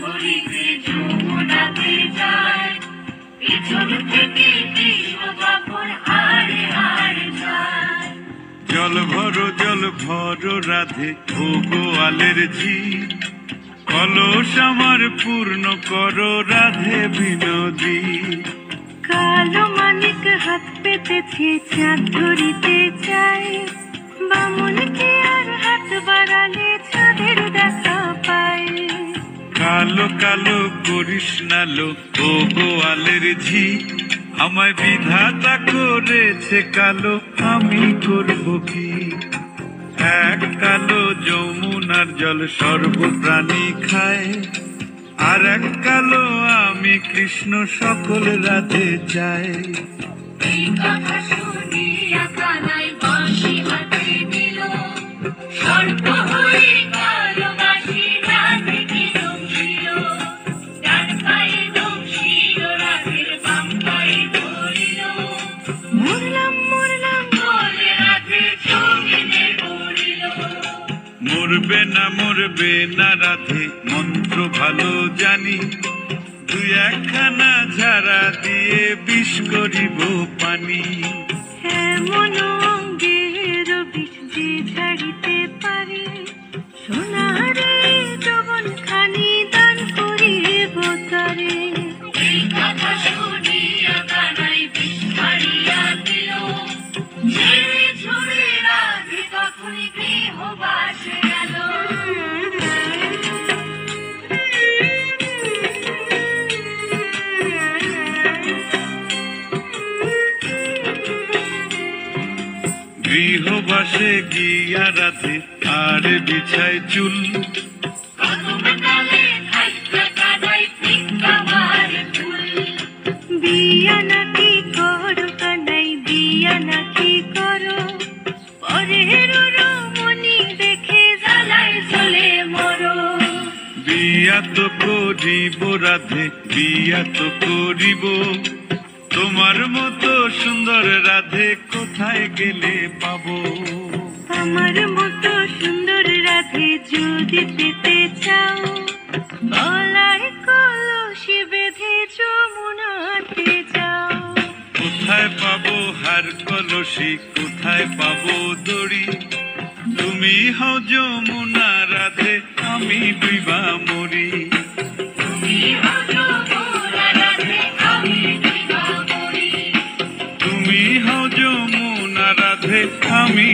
ভরিতে যমুনাতে যায়, পিছন থেকে কৃষ্ণ তখন হারে হারে যায়। জল ভরো রাধে ও গোয়ালের ঝি, কলস আমার পূর্ণ করো রাধে বিনোদী। কালো মানিক হাত পেতেছে চাঁদ ধরিতে চায়, বামুনকে আর হাত বাড়ালে চাঁদের দেখা পায়। কালো কালো করিস নালো ও গোয়ালের ঝি, আমায় বিধাতা করেছে কালো, আমি করব কি? এক কালো যমুনার জল সর্বপ্রাণী খায়, আর এক কালো আমি কৃষ্ণ সকল রাধে চাই। এই কথা শুনিয়া কানাই বাঁশি হাতে দিল, সর্প হয়ে কালো বাঁশি রাধেকে দংশিল। ডান পায়ে দংশিল রাধের, বাম পায়ে ধরিল। মরলাম মরলাম বলে রাধে জমিনে পড়িল। মরবে না রাধে মন্ত্র ভালো জানি, দুই একখানা ঝাড়া দিয়ে বিষ করিব পানি। এমন অঙ্গের বিষ যে ঝাড়িতে পারে, সোনারে যৌবন খানি দান করিব তারে। এই কথা শুনিয়া কানাই বিষ ছাড়িয়া দিল, ঝেড়ে ঝুড়ে রাধে তখনই গৃহবাসে গেল। গৃহবাসে গিয়া রাধে আর বিছায় চুল, বিয়া নাকি করো কানাই বিয়া নাকি করো, পরের রমণী দেখে জ্বালায় জ্বলে মরো। বিয়া তো করিব রাধে বিয়া তো করিব, তোমার মতো সুন্দর রাধে কোথায় গেলে পাবো? আমার মতো সুন্দর রাধে যদি পেতে চাও, গলায় কলসি বেঁধে যমুনাতে যাও। কোথায় পাবো হার কলসি, কোথায় পাবো দড়ি? তুমি হও যমুনা রাধে, আমি ডুইবা মরি। তুমি হও যমুনা রাধে, আমি ডুইবা মরি। তুমি হও যমুনা রাধে, আমি